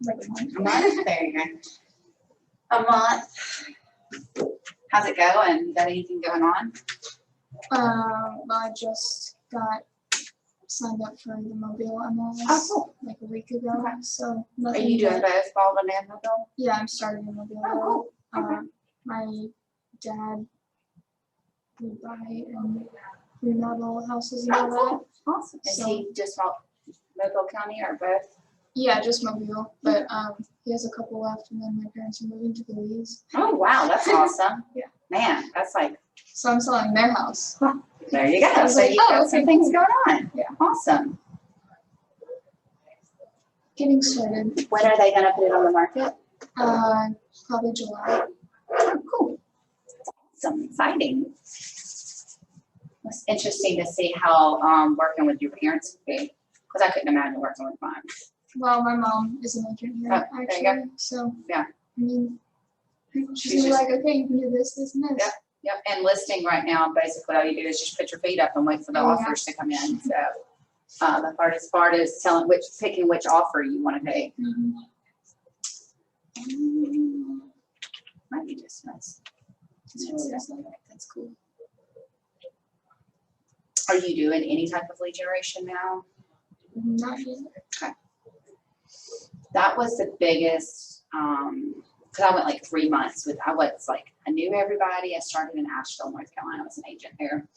like a month. A month? There you go. A month. How's it going? Got anything going on? Well, I just got signed up for the Mobile MLS Oh, cool. like a week ago. Okay. So Are nothing you doing but- both Baldwin and Mobile? Yeah, I'm starting in Mobile. Oh, cool. Okay. My dad would buy and remodel houses and all that. Oh, cool. Awesome. Is So- he just Mobile County or both? Yeah, just Mobile, but he has a couple left, and then my parents are moving to Belize. Oh, wow. That's awesome. Yeah. Man, that's like, So I'm selling their house. there you go. I was So like, you oh, got okay, some things cool. going on. Yeah. Awesome. Getting started. When are they going to put it on the market? Probably July. Oh, cool. Some exciting. It's interesting to see how working with your parents would be, because I couldn't imagine working with mine. Well, my mom is an agent here, Oh, there you actually. So Yeah. I mean, she's She's gonna be just- like, okay, you can do this, this, and this. Yeah. Yep, and listing right now, basically all you do is just put your feet up and wait for the Yeah. offers to come in. So the hardest part is picking which offer you want to take. Mhm. Might be dismissed. That's cool. Are you doing any type of lead generation now? Not yet. That was the biggest, because I went like 3 months I knew everybody. I started in Asheville, North Carolina. I was an agent there.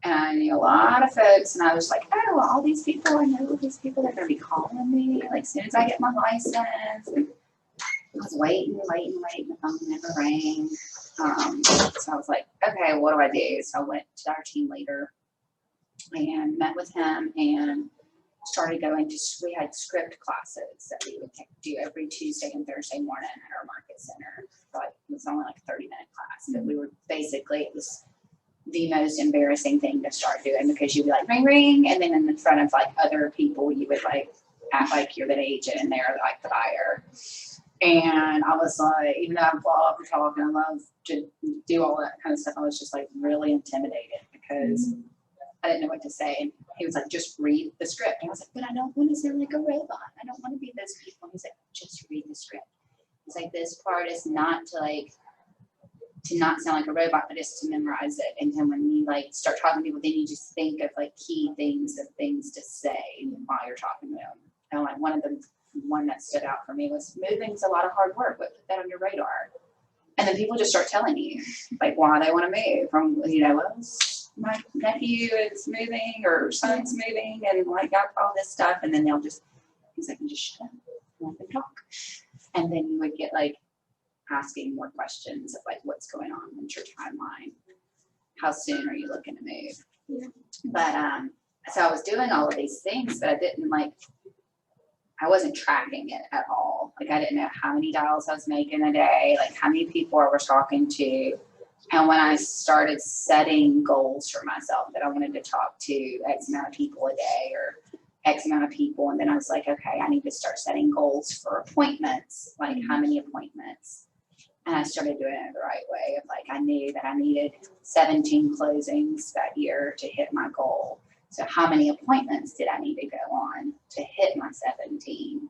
And I knew a lot of folks, and I was like, oh, all these people, I know these people, they're going to be calling me, like, as soon as I get my license. And I was waiting, the phone never rang. So I was like, okay, what do I do? So I went to our team leader and met with him and started going to, we had script classes that we would do every Tuesday and Thursday morning at our market center. But it was only like a 30-minute class, but we were basically, it was the most embarrassing thing to start doing, because you'd be like, ring, ring, and then in front of like other people, you would like act like you're the agent and they're like the buyer. And I was like, even though I love to talk and I love to do all that kind of stuff, I was just like really intimidated because I didn't know what to say. And he was like, just read the script. And I was like, but I don't want to sound like a robot. I don't want to be those people. And he's like, just read the script. He's like, this part is not to not sound like a robot, but just to memorize it. And then when you like start talking to people, then you just think of like key things of things to say while you're talking to them. And like one that stood out for me was, moving's a lot of hard work, but put that on your radar. And then people just start telling you like why they want to move. From, well, my nephew is moving or son's moving and like got all this stuff. And then he's like, just shut up, let them talk. And then you would get like asking more questions of like, what's going on? What's your timeline? How soon are you looking to move? Yeah. But so I was doing all of these things, but I wasn't tracking it at all. Like I didn't know how many dials I was making a day, like how many people I was talking to. And when I started setting goals for myself that I wanted to talk to X amount of people a day or X amount of people, and then I was like, okay, I need to start setting goals for appointments, like how many appointments. And I started doing it the right way of like, I knew that I needed 17 closings that year to hit my goal. So how many appointments did I need to go on to hit my 17?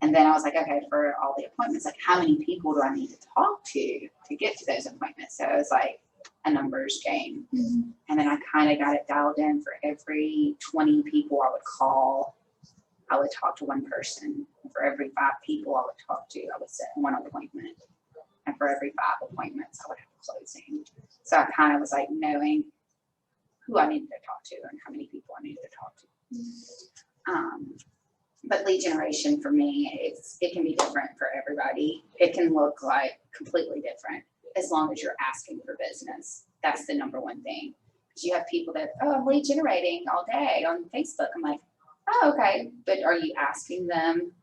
And then I was like, okay, for all the appointments, like how many people do I need to talk to get to those appointments? So it was like a numbers game. Mhm. And then I kind of got it dialed in. For every 20 people I would call, I would talk to one person. For every 5 people I would talk to, I would set one appointment. And for every 5 appointments, I would have a closing. So I kind of was like knowing who I needed to talk to and how many people I needed to talk to. But lead generation for me, it can be different for everybody. It can look like completely different as long as you're asking for business. That's the number one thing. Because you have people that, oh, I'm lead generating all day on Facebook. I'm like, oh, okay. But are you asking them,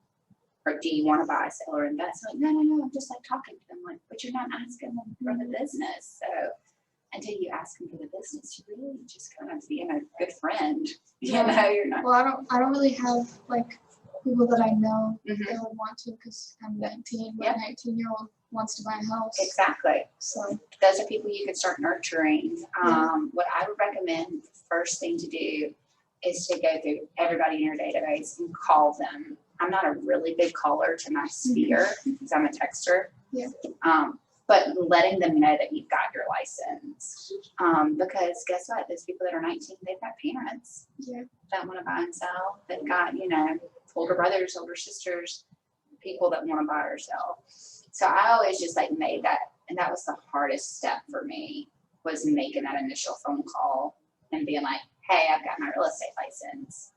or do you want to buy, sell, or invest? Like, no, I'm just like talking to them. Like, but you're not asking them for the business. So until you ask them for the business, you're really just kind of being a good friend. You know, you're not. Well, I don't really have like people that I know Mhm. that would want to, because I'm 19. Yeah. What 19-year-old wants to buy a house? Exactly. So Those are people you could start nurturing. Yeah. What I would recommend, first thing to do is to go through everybody in your database and call them I'm not a really big caller to my sphere because I'm a texter. Yeah. But letting them know that you've got your license. Because guess what? Those people that are 19, they've got parents Yeah. that want to buy and sell. They've got, you know, older brothers, older sisters, people that want to buy or sell. So I always just like made that, and that was the hardest step for me, was making that initial phone call and being like, hey, I've got my real estate license.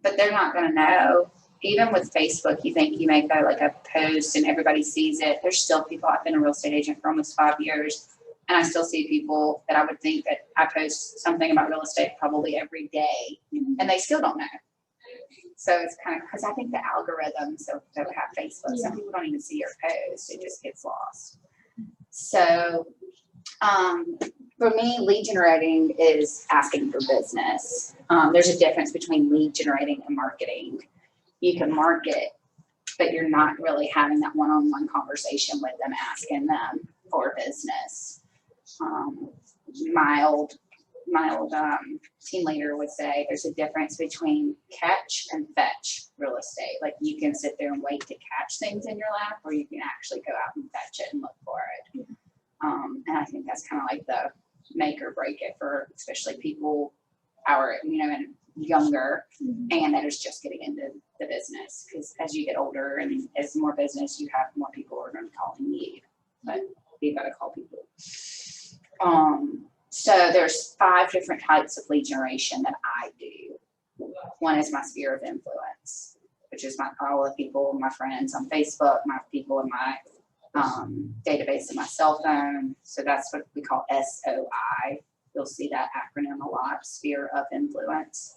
But they're not going to know. Even with Facebook, you think you make a post and everybody sees it. There's still people. I've been a real estate agent for almost 5 years, and I still see people that I would think that I post something about real estate probably every day, and they still don't know. So it's kind of, because I think the algorithms that have Facebook, some people don't even see your post. It just gets lost. So for me, lead generating is asking for business. There's a difference between lead generating and marketing. You can market, but you're not really having that one-on-one conversation with them, asking them for business. My old team leader would say there's a difference between catch and fetch real estate. Like, you can sit there and wait to catch things in your lap, or you can actually go out and fetch it and look for it. And I think that's kind of like the make or break it for especially people our, you know, and younger, and that is just getting into the business. Because as you get older and as more business, you have more people who are going to be calling you, but you got to call people. So there's 5 different types of lead generation that I do. One is my sphere of influence, which is all the people, my friends on Facebook, my people in my database in my cell phone. So that's what we call SOI. You'll see that acronym a lot, sphere of influence.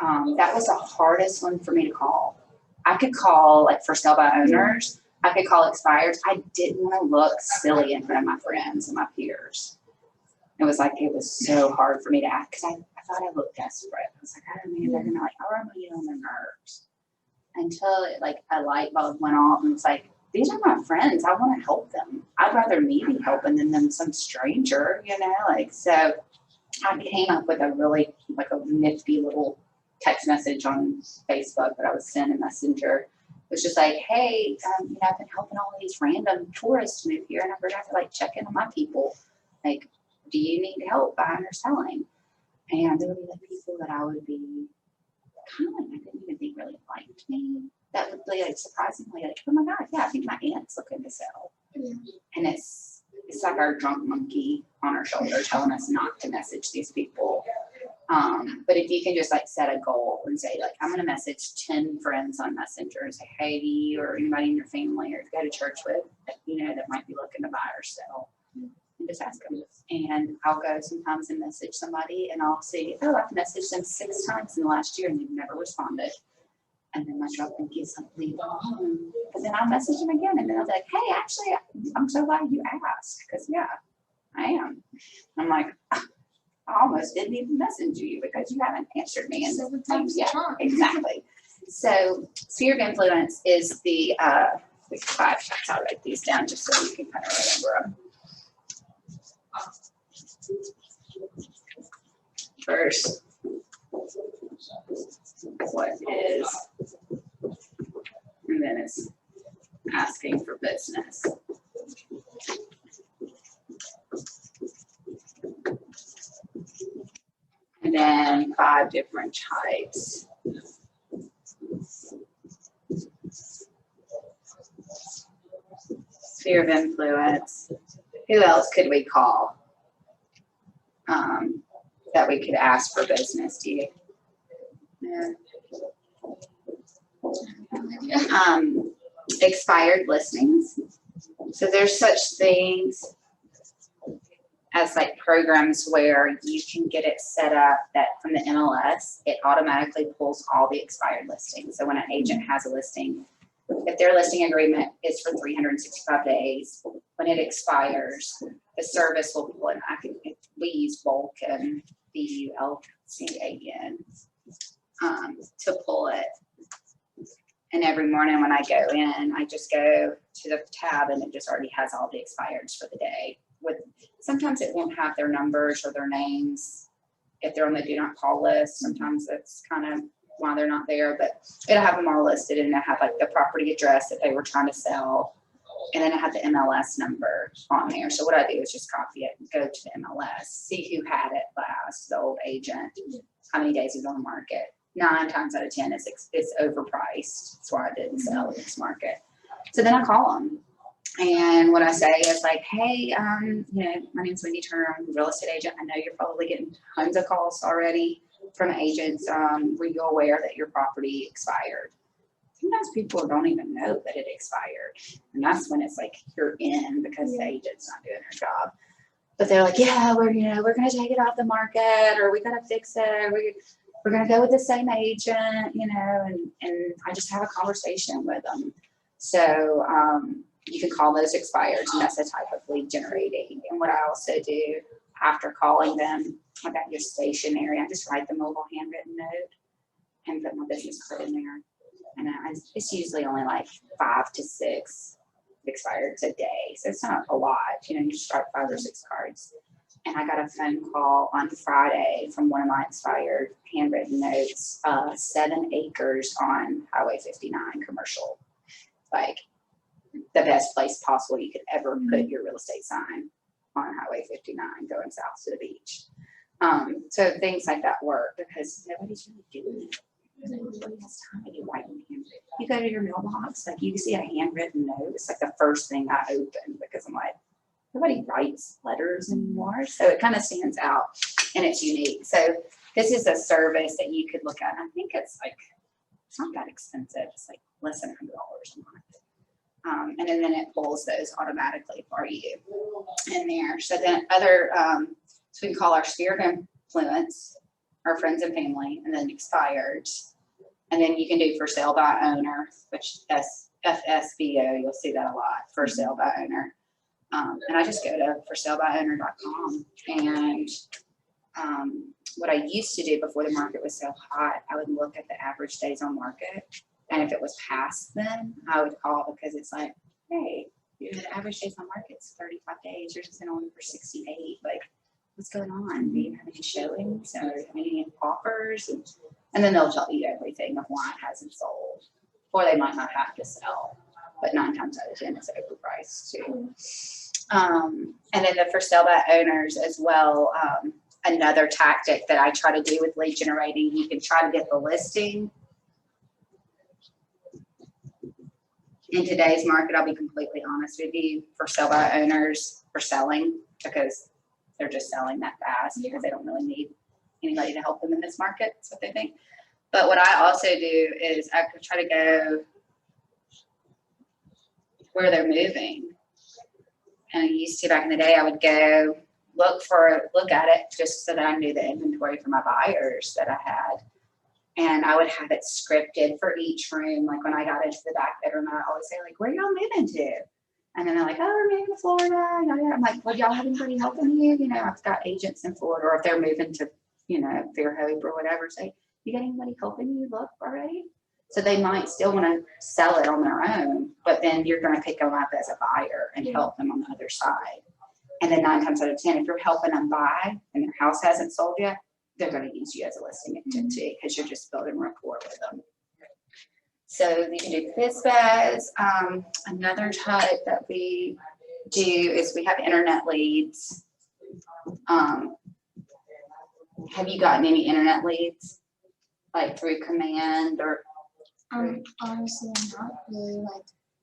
That was the hardest one for me to call. I could call like for sale by owners. I could call expireds. I didn't want to look silly in front of my friends and my peers. It was so hard for me to act, because I thought I looked desperate. I was like, I don't mean they're gonna like, oh, I'm getting on their nerves. Until it, like, a light bulb went off, and it's like, these are my friends. I want to help them. I'd rather me be helping than some stranger, you know? Like, so I came up with a really, like, a nifty little text message on Facebook that I would send in Messenger. It was just like, hey, you know, I've been helping all these random tourists move here, and I forgot to like check in on my people. Like, do you need help buying or selling? And there would be like people that I would be kind of like, I didn't even think really liked me. That would be like surprisingly like, oh my God, yeah, I think my aunt's looking to sell. And it's like our drunk monkey on our shoulder telling us not to message these people. But if you can just like set a goal and say, like, I'm going to message 10 friends on Messenger and say, hey, do you or anybody in your family or go to church with, you know, that might be looking to buy or sell, and just ask them. And I'll go sometimes and message somebody, and I'll see, oh, I've messaged them 6 times in the last year and they've never responded. And then my drunk monkey is like, leave them alone. But then I'll message them again, and then I'll be like, hey, actually, I'm so glad you asked, because yeah, I am. I'm like, I almost didn't even message you because you haven't answered me. And 7 times the charm. Exactly. So sphere of influence is the 5 shots. I'll write these down just so you can kind of remember them. First, what is, and then it's asking for business. And then 5 different types. Sphere of influence. Who else could we call that we could ask for business? Do you? Yeah. Expired listings. So there's such things as like programs where you can get it set up that from the MLS, it automatically pulls all the expired listings. So when an agent has a listing, if their listing agreement is for 365 days, when it expires, the service will pull it. We use Vulcan, VULCAN, to pull it. And every morning when I go in, I just go to the tab and it just already has all the expireds for the day. Sometimes it won't have their numbers or their names if they're on the do not call list. Sometimes it's kind of why they're not there, but it'll have them all listed, and it'll have like the property address that they were trying to sell. And then I have the MLS number on there. So what I do is just copy it and go to the MLS, see who had it last, the old agent, how many days it was on the market. 9 times out of 10, it's overpriced. That's why I didn't sell in this market. So then I call them. And what I say is like, hey, my name's Wendy Turner. I'm a real estate agent. I know you're probably getting tons of calls already from agents. Were you aware that your property expired? Sometimes people don't even know that it expired. And that's when it's like you're in because the agent's not doing their job. But they're like, yeah, we're going to take it off the market, or we got to fix it. We're going to go with the same agent, and I just have a conversation with them. So you can call those expired, and that's a type of lead generating. And what I also do after calling them, I got your stationery. I just write the mobile handwritten note and put my business card in there. And it's usually only like 5 to 6 expireds a day. So it's not a lot, you start 5 or 6 cards. And I got a phone call on Friday from one of my expired handwritten notes, 7 acres on Highway 59 commercial. Like the best place possible you could ever put your real estate sign on Highway 59 going south to the beach. So things like that work because nobody's really doing it. Nobody has time to do writing handwritten. You go to your mailbox, like you see a handwritten note. It's like the first thing I open because I'm like, nobody writes letters anymore. So it kind of stands out and it's unique. So this is a service that you could look at. I think it's not that expensive. It's like less than $100 a month. And then it pulls those automatically for you in there. So then so we can call our sphere of influence, our friends and family, and then expired. And then you can do for sale by owner, which FSBO, you'll see that a lot, for sale by owner. And I just go to forsalebyowner.com. And what I used to do before the market was so hot, I would look at the average days on market. And if it was past then, I would call because it's like, hey, the average days on market's 35 days. You're just in only for 68. Like, what's going on? Do you have any showings or any offers? And then they'll tell you everything of why it hasn't sold. Or they might not have to sell, but 9 times out of 10 it's overpriced too. And then the for sale by owners as well. Another tactic that I try to do with lead generating, you can try to get the listing. In today's market, I'll be completely honest with you, for sale by owners are selling because they're just selling that fast because they don't really need anybody to help them in this market. That's what they think. But what I also do is I could try to go where they're moving. And I used to back in the day, I would go look at it just so that I knew the inventory for my buyers that I had. And I would have it scripted for each room. Like when I got into the back bedroom, I always say, like, where y'all moving to? And then they're like, oh, we're moving to Florida. I'm like, well, y'all have anybody helping you? I've got agents in Florida, or if they're moving to, Fairhope or whatever, say, you got anybody helping you look already? So they might still want to sell it on their own, but then you're going to pick them up as a buyer and help them on the other side. And then 9 times out of 10, if you're helping them buy and their house hasn't sold yet, they're going to use you as a listing agent too, because you're just building rapport with them. So you can do FSBOs. Another type that we do is we have internet leads. Have you gotten any internet leads, like through command or? Honestly, I'm not really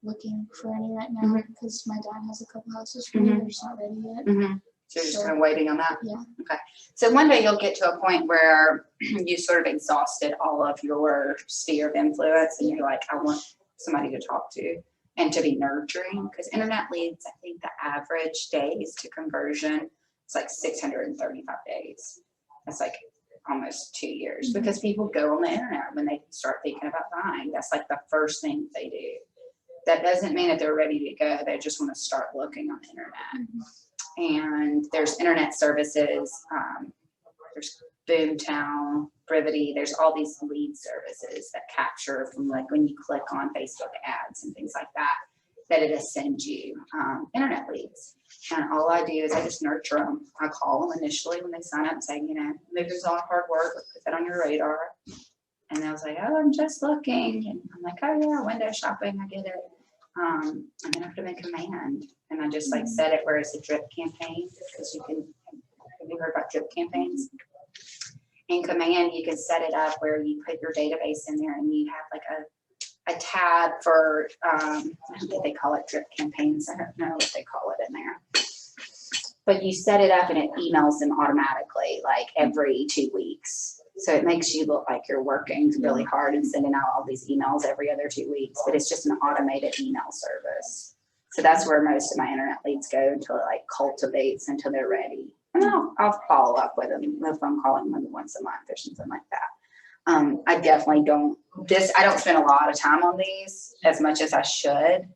looking for any right now because my dad has a couple houses for me. They're just not ready yet. So you're just kind of waiting on that? Yeah. Okay. So one day you'll get to a point where you sort of exhausted all of your sphere of influence and you're like, I want somebody to talk to and to be nurturing, because internet leads, I think the average days to conversion is like 635 days. That's like almost 2 years because people go on the internet when they start thinking about buying. That's like the first thing they do. That doesn't mean that they're ready to go. They just want to start looking on the internet. And there's internet services. There's Boomtown, Brivity. There's all these lead services that capture from like when you click on Facebook ads and things like that, that it'll send you internet leads. And all I do is I just nurture them. I call them initially when they sign up and say, movers on hard work, let's put that on your radar. And I was like, oh, I'm just looking. And I'm like, oh yeah, window shopping, I get it. And then I put them in command, and I just like set it where it's a drip campaign, because you can, have you heard about drip campaigns? In command, you can set it up where you put your database in there, and you have like a tab for, I think they call it drip campaigns. I don't know what they call it in there. But you set it up and it emails them automatically, like every 2 weeks. So it makes you look like you're working really hard and sending out all these emails every other 2 weeks, but it's just an automated email service. So that's where most of my internet leads go until it like cultivates until they're ready. And I'll follow up with them if I'm calling them once a month or something like that. I definitely don't, I don't spend a lot of time on these as much as I should,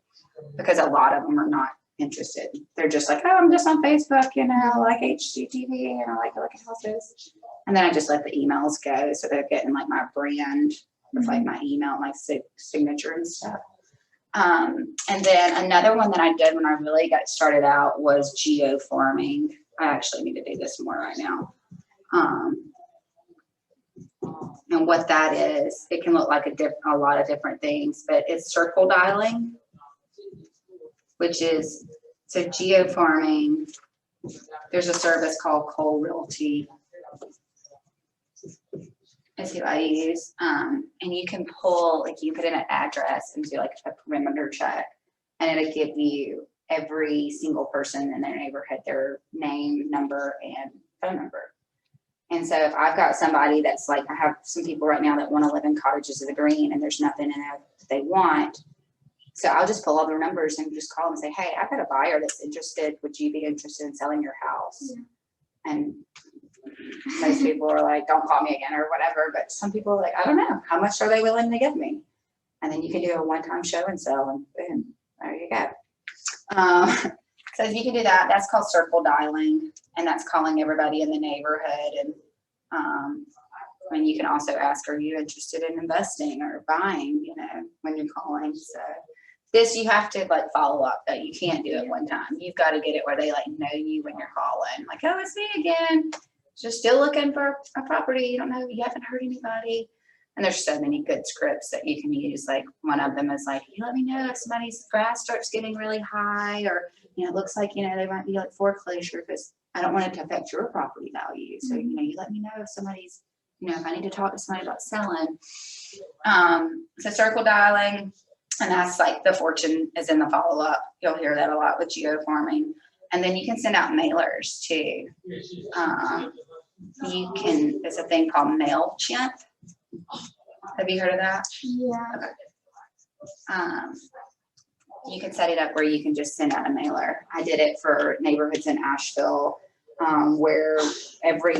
because a lot of them are not interested. They're just like, oh, I'm just on Facebook, you know, I like HGTV and I like to look at houses. And then I just let the emails go. So they're getting like my brand with like my email, my signature and stuff. And then another one that I did when I really got started out was geoforming. I actually need to do this more right now. And what that is, it can look like a lot of different things, but it's circle dialing, which is, so geofarming, there's a service called Cole Realty. Is who I use. And you can pull, like you put in an address and do like a perimeter check, and it'll give you every single person in their neighborhood, their name, number, and phone number. And so if I've got somebody that's like, I have some people right now that want to live in Cottages of the Green and there's nothing in there that they want. So I'll just pull all their numbers and just call them and say, hey, I've got a buyer that's interested. Would you be interested in selling your house? Yeah. And most people are like, don't call me again or whatever. But some people are like, I don't know. How much are they willing to give me? And then you can do a one-time show and sell, and boom, there you go. So if you can do that, that's called circle dialing, and that's calling everybody in the neighborhood. And I mean, you can also ask, are you interested in investing or buying, you know, when you're calling. So this, you have to like follow up, that you can't do it one time. You've got to get it where they like know you when you're calling, like, oh, it's me again. Just still looking for a property. You don't know, you haven't heard anybody. And there's so many good scripts that you can use. Like one of them is like, you let me know if somebody's grass starts getting really high, or, you know, it looks like, you know, they might be like foreclosure, because I don't want it to affect your property value. So, you know, you let me know if somebody's, you know, if I need to talk to somebody about selling. So circle dialing, and that's like the fortune is in the follow-up. You'll hear that a lot with geofarming. And then you can send out mailers too. You can, there's a thing called MailChimp. Have you heard of that? Yeah. Okay. You can set it up where you can just send out a mailer. I did it for neighborhoods in Asheville, where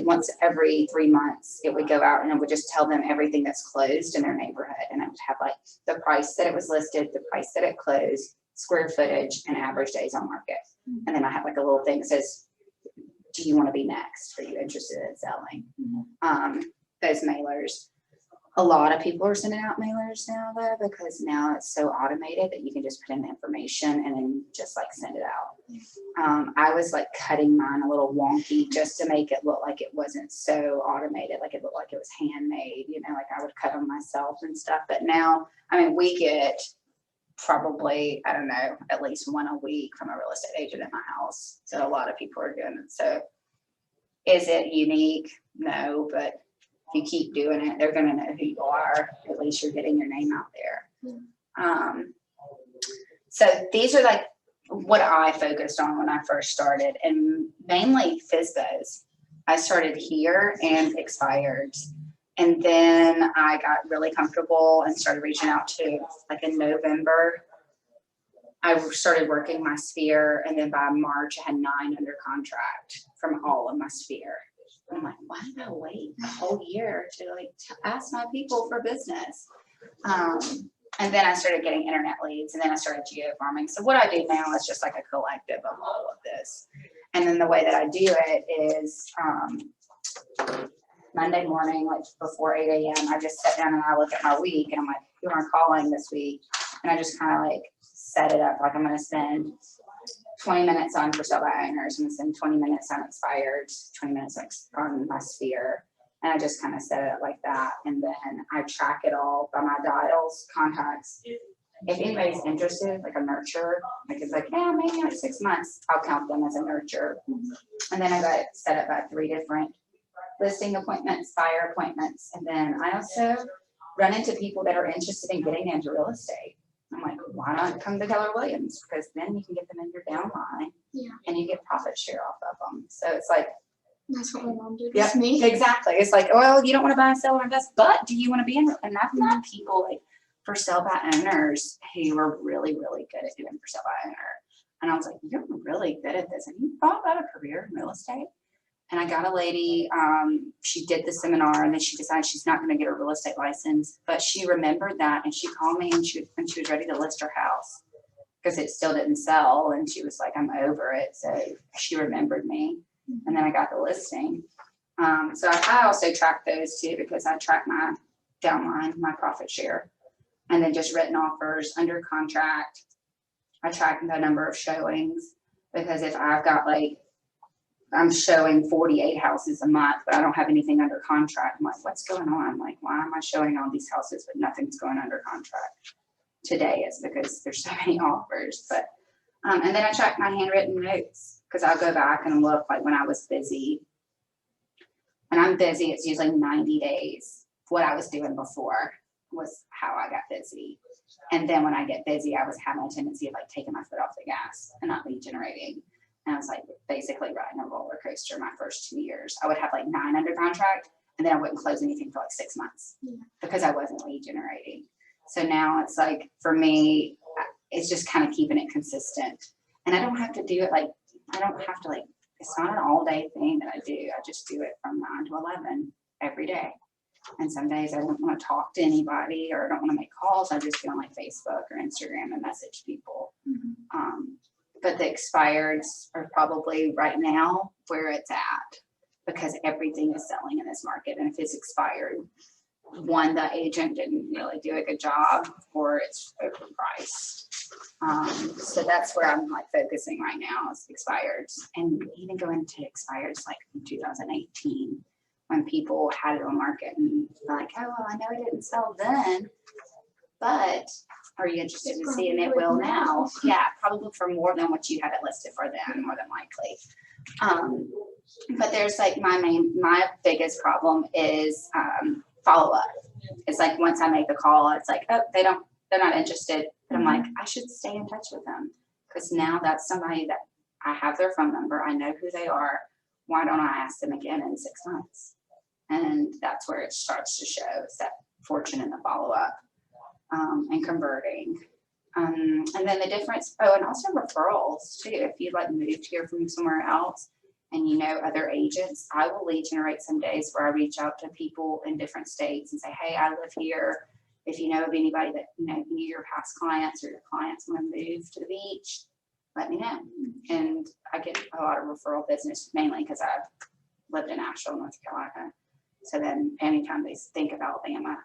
once every 3 months it would go out and it would just tell them everything that's closed in their neighborhood, and it would have like the price that it was listed, the price that it closed, square footage, and average days on market. And then I have like a little thing that says, do you want to be next? Are you interested in selling? Those mailers. A lot of people are sending out mailers now though, because now it's so automated that you can just put in the information and then just like send it out. I was like cutting mine a little wonky just to make it look like it wasn't so automated, like it looked like it was handmade, you know, like I would cut them myself and stuff. But now, I mean, we get probably, I don't know, at least one a week from a real estate agent at my house. So a lot of people are doing it. So is it unique? No, but if you keep doing it, they're going to know who you are. At least you're getting your name out there. So these are like what I focused on when I first started, and mainly FSBOs. I started here and expired. And then I got really comfortable and started reaching out to, like in November, I started working my sphere. And then by March, I had 9 under contract from all of my sphere. I'm like, why did I wait a whole year to like ask my people for business? And then I started getting internet leads, and then I started geofarming. So what I do now is just like a collective of all of this. And then the way that I do it is Monday morning, like before 8 a.m., I just sit down and I look at my week, and I'm like, who am I calling this week? And I just kind of like set it up. Like I'm going to spend 20 minutes on for sale by owners. I'm going to spend 20 minutes on expired, 20 minutes on my sphere. And I just kind of set it up like that. And then I track it all by my dials, contacts. If anybody's interested, like a nurture, like it's like, yeah, maybe like 6 months, I'll count them as a nurture. And then I got it set up by 3 different listing appointments, buyer appointments. And then I also run into people that are interested in getting into real estate. I'm like, why not come to Keller Williams? Because then you can get them in your downline, and you get profit share off of them. So it's like, that's what my mom did yep, with me. exactly. It's like, well, you don't want to buy, sell, or invest, but do you want to be in? And I've known people like for sale by owners who are really, really good at doing for sale by owner. And I was like, you're really good at this. Have you thought about a career in real estate? And I got a lady, she did the seminar, and then she decided she's not going to get a real estate license, but she remembered that, and she called me, and when she was ready to list her house because it still didn't sell, and she was like, I'm over it. So she remembered me, and then I got the listing. So I also track those too, because I track my downline, my profit share, and then just written offers under contract. I track the number of showings, because if I've got like, I'm showing 48 houses a month, but I don't have anything under contract. I'm like, what's going on? Like, why am I showing all these houses, but nothing's going under contract? Today it's because there's so many offers. But, and then I track my handwritten notes, because I'll go back and look like when I was busy. When I'm busy, it's usually 90 days. What I was doing before was how I got busy. And then when I get busy, I was having a tendency of like taking my foot off the gas and not lead generating. And I was like basically riding a roller coaster my first 2 years. I would have like 9 under contract, and then I wouldn't close anything for like 6 months because I wasn't lead generating. So now it's like, for me, it's just kind of keeping it consistent. And I don't have to do it like, I don't have to like, it's not an all day thing that I do. I just do it from 9 to 11 every day. And some days I don't want to talk to anybody, or I don't want to make calls. I just go on like Facebook or Instagram and message people. But the expireds are probably right now where it's at, because everything is selling in this market. And if it's expired, one, the agent didn't really do a good job, or it's overpriced. So that's where I'm like focusing right now, is expireds. And even going to expireds like in 2018, when people had it on market and like, oh, well, I know it didn't sell then, but are you interested in seeing it will now? Yeah, probably for more than what you had it listed for then, more than likely. But there's like my biggest problem is follow up. It's like once I make the call, it's like, oh, they're not interested. But I'm like, I should stay in touch with them, because now that's somebody that I have their phone number. I know who they are. Why don't I ask them again in 6 months? And that's where it starts to show. It's that fortune in the follow up. And converting. And then the difference, and also referrals too. If you like moved here from somewhere else and you know other agents, I will lead generate some days where I reach out to people in different states and say, hey, I live here. If you know of anybody that, you know, your past clients or your clients want to move to the beach, let me know. And I get a lot of referral business, mainly because I've lived in Asheville, North Carolina. So then anytime they think of Alabama,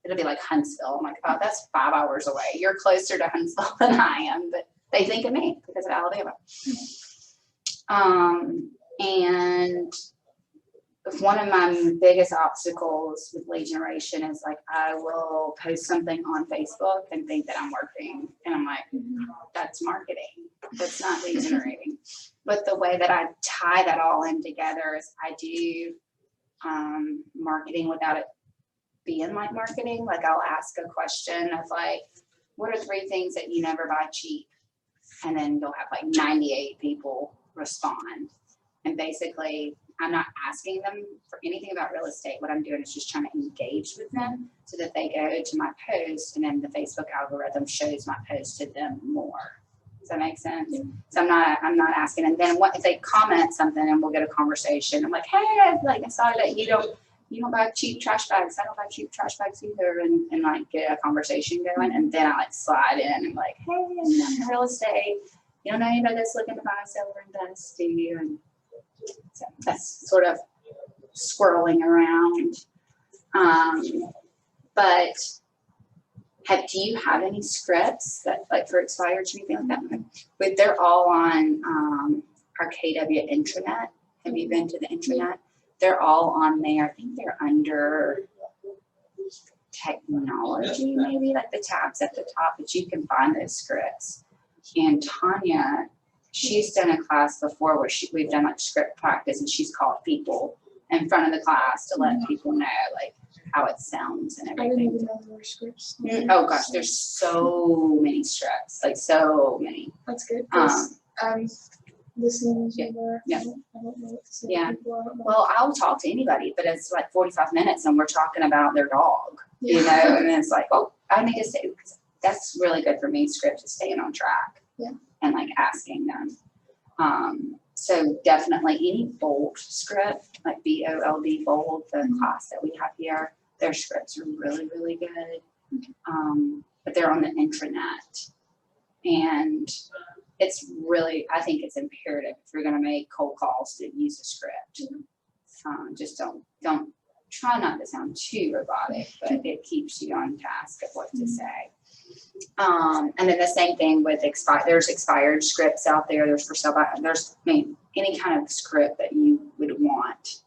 it'll be like Huntsville. I'm like, oh, that's 5 hours away. You're closer to Huntsville than I am, but they think of me because of Alabama. And one of my biggest obstacles with lead generation is like, I will post something on Facebook and think that I'm working. And I'm like, that's marketing. That's not lead generating. But the way that I tie that all in together is I do marketing without it being like marketing. Like I'll ask a question of like, what are 3 things that you never buy cheap? And then you'll have like 98 people respond. And basically I'm not asking them for anything about real estate. What I'm doing is just trying to engage with them so that they go to my post, and then the Facebook algorithm shows my post to them more. Does that make sense? Yeah. So I'm not asking. And then what if they comment something and we'll get a conversation? I'm like, hey, I saw that you don't buy cheap trash bags. I don't buy cheap trash bags either. And like get a conversation going. And then I like slide in and like, hey, I'm in real estate. You don't know anybody that's looking to buy, sell, or invest, do you? And so that's sort of swirling around. But do you have any scripts that like for expireds or anything like that? But they're all on our KW intranet. Have you been to the intranet? they're all on there. I think they're under technology, maybe like the tabs at the top, but you can find those scripts. And Tanya, she's done a class before where we've done like script practice, and she's called people in front of the class to let people know like how it sounds and I didn't everything. even know there were scripts. Oh gosh, there's so many scripts, like so many. That's good. 'Cause I'm listening to Yeah. her. Yeah. I don't know what to say. to Yeah. people. I don't know. Well, I'll talk to anybody, but it's like 45 minutes and we're talking about their dog, you know, Yeah. and then it's like, oh, I need to say, that's really good for me, script, is staying on track. Yeah. And like asking them. So definitely any Bold script, like BOLD Bold, the Mhm. class that we have here, their scripts are really, really good. But they're on the intranet. And it's really, I think it's imperative if you're gonna make cold calls to use a script. Just don't try not to sound too robotic, but it keeps you on task of what to say. And then the same thing with there's expired scripts out there. There's for sale by, there's, I mean, any kind of script that you would want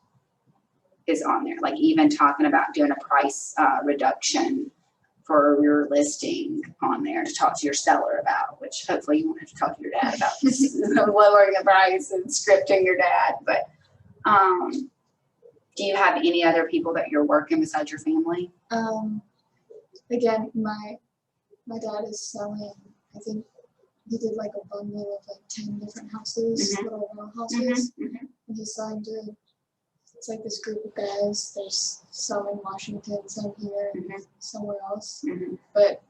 is on there. Like even talking about doing a price reduction for your listing on there to talk to your seller about, which hopefully you won't have to talk to your dad about lowering the price and scripting your dad. But do you have any other people that you're working besides your family? Again, my dad is selling, I think he did like a bundle of like 10 different houses, Mhm. little rental houses. Mhm. And he's selling to, it's like this group of guys, there's some in Washington, some here, and Mhm. somewhere else. Mhm. But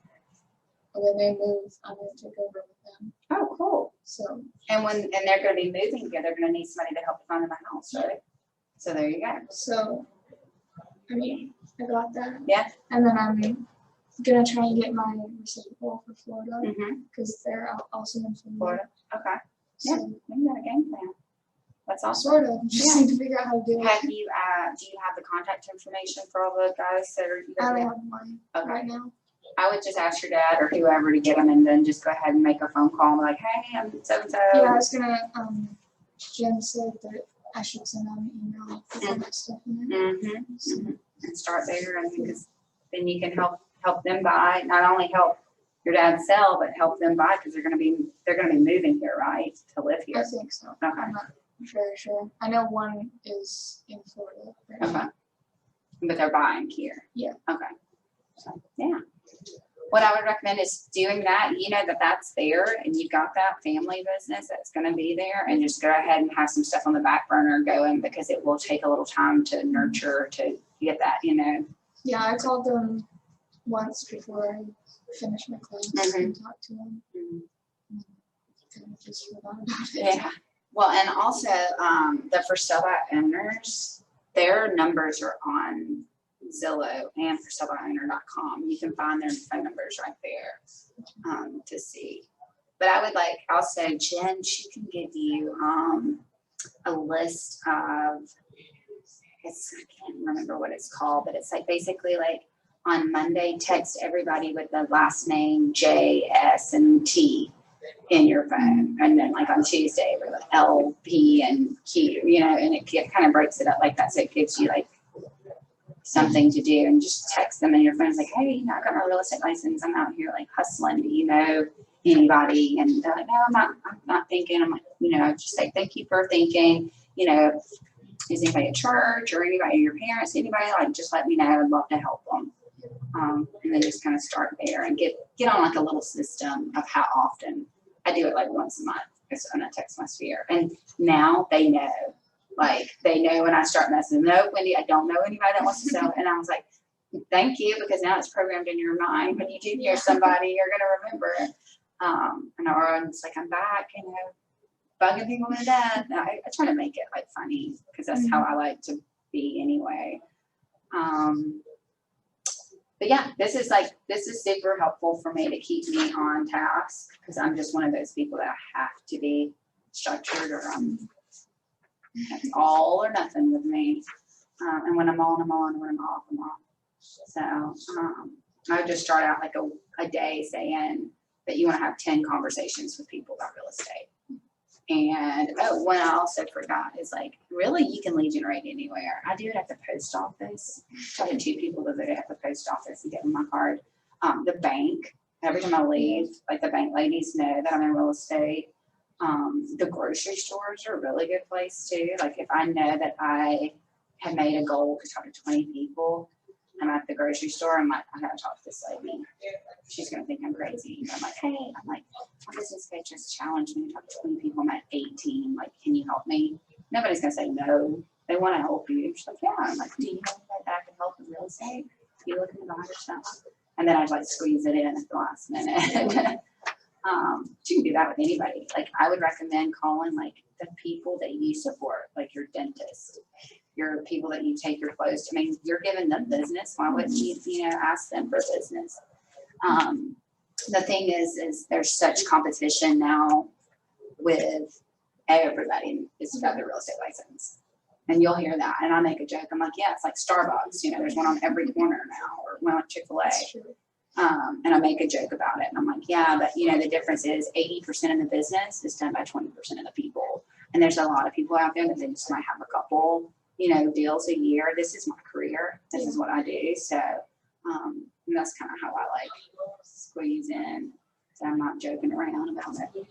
when they move, I'm going to take over with them. Oh, cool. So, And they're going to be moving here, they're going to need somebody to help find them a house, right? So there you go. so I mean, I got that. Yeah. And then I'm gonna try and get my reciprocal for Florida Mm-hmm. because they're also in Florida. Florida. Okay. So, Yeah. You got a game plan. That's awesome. sort of. Just Yeah. need to figure out how to do it. Have you, do you have the contact information for all the guys that are? I don't have mine Okay. right now. I would just ask your dad or whoever to get them, and then just go ahead and make a phone call and be like, hey, I'm so and so. Yeah, I was gonna. Jen said that I should send out an email with all that stuff in it. Mm-hmm. So, And start there, and because then you can help them buy. Not only help your dad sell, but help them buy because they're gonna be moving here, right, to live I here. think so. Okay. I'm not very sure. I know one is in Florida. Right Okay. now. But they're buying here. Yeah. Okay. So, yeah. What I would recommend is doing that. You know that's there, and you've got that family business that's going to be there, and just go ahead and have some stuff on the back burner going because it will take a little time to nurture to get that. You know. Yeah, I called them once before I finished my class and talked to them. And kind of just forgot about it. Yeah. Well, and also the for sale by owners, their numbers are on Zillow and for sale by owner.com. You can find their phone numbers right there to see. But I would also, Jen, she can give you a list of, I can't remember what it's called, but it's like basically like on Monday, text everybody with the last name J, S, and T in your phone. And then like on Tuesday, we're like L, P, and Q, you know, and it kind of breaks it up like that. So it gives you like something to do, and just text them, and your friend's like, hey, you know, I got my real estate license. I'm out here like hustling. Do you know anybody? And they're like, no, I'm not thinking. I'm like, you know, just say, thank you for thinking. You know, is anybody at church or anybody, your parents, anybody, like, just let me know. I'd love to help them. And then just kind of start there and get on like a little system of how often. I do it like once a month. It's on a text my sphere. And now they know. Like, they know when I start messing. No, Wendy, I don't know anybody that wants to sell. And I was like, thank you, because now it's programmed in your mind. When you do hear somebody, you're going to remember it. And it's like, I'm back, you know, bugging people to death. I try to make it like funny because that's how I like to be anyway. But yeah, this is super helpful for me to keep me on task because I'm just one of those people that have to be structured, or that's all or nothing with me. And when I'm on, I'm on. And when I'm off, I'm off. So I would just start out like a day saying that you want to have 10 conversations with people about real estate. And oh, one I also forgot is like, really, you can lead generate anywhere. I do it at the post office. So I had 2 people that did it at the post office and give them my card. The bank, every time I leave, like the bank ladies know that I'm in real estate. The grocery stores are a really good place too. Like if I know that I have made a goal to talk to 20 people, I'm at the grocery store, I'm like, I gotta talk to this lady. She's gonna think I'm crazy. I'm like, hey, I'm like, my business coach just challenged me to talk to 20 people. I'm at 18. Like, can you help me? Nobody's gonna say no. They want to help you. She's like, yeah. I'm like, do you know anybody that I can help with real estate? You looking to buy your stuff? And then I like squeeze it in at the last minute. You can do that with anybody. Like I would recommend calling like the people that you support, like your dentist, your people that you take your clothes to. I mean, you're giving them business. Why wouldn't you, ask them for business? The thing is there's such competition now with everybody is got their real estate license. And you'll hear that. And I make a joke. I'm like, yeah, it's like Starbucks. There's one on every corner now, or one at Chick-fil-A. And I make a joke about it. And I'm like, yeah, but the difference is 80% of the business is done by 20% of the people. And there's a lot of people out there that they just might have a couple, deals a year. This is my career. This is what I do. So and that's kind of how I like squeeze in. So I'm not joking around about it.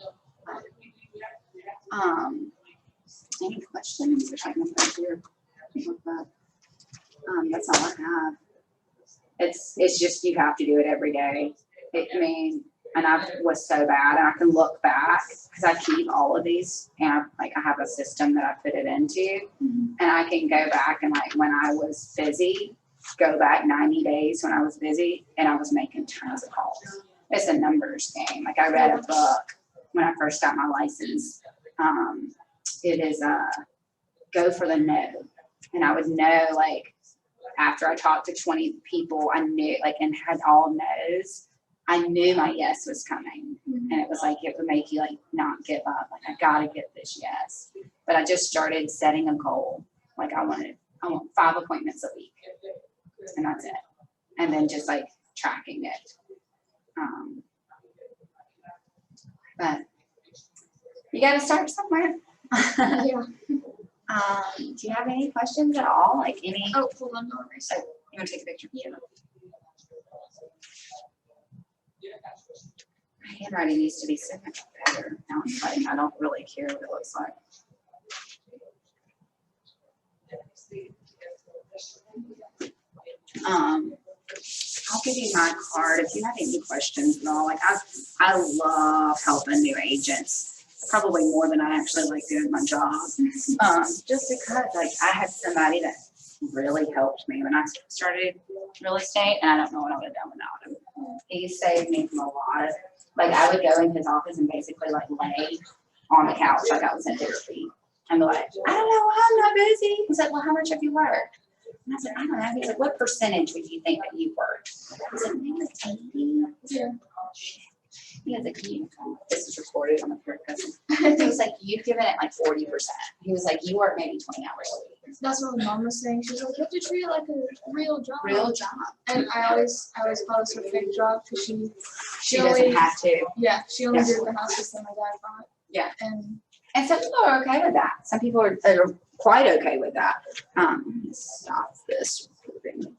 Any questions? Which I can put here. That's all I have. It's just you have to do it every day. And I was so bad, and I can look back because I keep all of these, and I have a system that I put it into, and I can go back and like when I was busy, go back 90 days when I was busy, and I was making tons of calls. It's a numbers game. Like I read a book when I first got my license. It is go for the no, and I would know like after I talked to 20 people, I knew like and had all no's. I knew my yes was coming, and it was like it would make you like not give up. Like I gotta get this yes. But I just started setting a goal. Like I want 5 appointments a week, and that's it. And then just like tracking it. But you got to start somewhere. Yeah. Do you have any questions at all? Like any? Oh, hold on, no worries. You want to take a picture? Yeah. My handwriting used to be so much better. Now it's like I don't really care what it looks like. I'll give you my card if you have any questions at all. Like I love helping new agents. Probably more than I actually like doing my job. Just because like I had somebody that really helped me when I started real estate, and I don't know what I would have done without him. He saved me from a lot. Like I would go in his office and basically like lay on the couch like I was in therapy. And be like, I don't know why I'm not busy. He's like, well, how much have you worked? And I said, I don't know. He's like, what percentage would you think that you worked? I said, maybe 80. Yeah. He was like, this is recorded on the third cousin. He was like, you've given it like 40%. He was like, you work maybe 20 hours a week. That's what my mom was saying. She's like, you have to treat it like a real job. Real job. And I always thought it was her fake job because she only doesn't have to. Yeah, she only did the houses that my dad bought. Yeah. And some people are okay with that. Some people are quite okay with that. Stop this recording.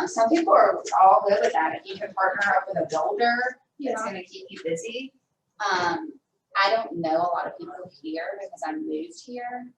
Some people are all good with that. If you can partner up with a builder that's going to keep you busy. I don't know a lot of people here because I moved here.